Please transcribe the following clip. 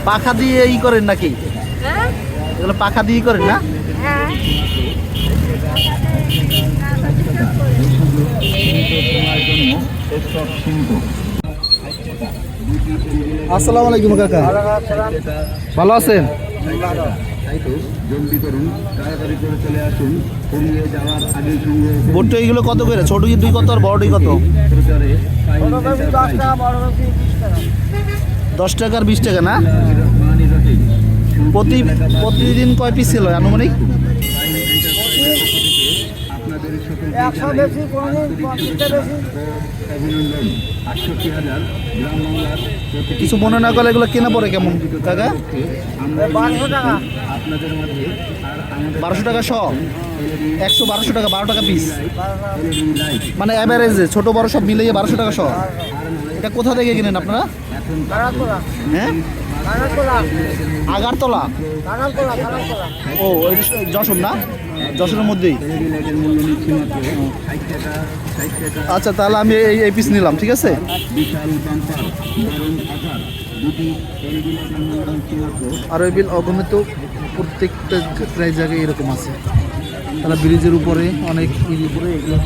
পাখা দিয়ে ই করেন নাকি? হ্যাঁ এগুলো পাখা দিয়ে করেন না? হ্যাঁ আসসালামু আলাইকুম কাকা, ভালো আছেন? ভুট্টো এইগুলো কত করে? ছোট দুই কত আর বড়টি কত? 10 টাকা আর 20 টাকা না? প্রতিদিন কয় পিস ছিল আনুমানিক? 100 বেশি কোনদিন 50 বেশি। কিছু মনে না করলে এগুলো কেনা পড়ে কেমন কাকা? 1200 টাকা। 1200 টাকা শ? 100 1200 টাকা, 12 টাকা পিস, মানে অ্যাভারেজে ছোট বড় সব মিলিয়ে 1200 টাকা শ। এটা কোথা থেকে কিনেন আপনারা? কানাতলা হ্যাঁ, কানাতলা আগারতলা। কানাতলা কানাতলা। ও ওই যশোর না? যশোরের মধ্যেই। আচ্ছা তাহলে আমি এই পিস নিলাম, ঠিক আছে। আর ওই বিল অগণিত প্রত্যেকটা প্রায় জায়গায় এরকম আছে। তারা ব্রিজের উপরে অনেক উপরে এগুলো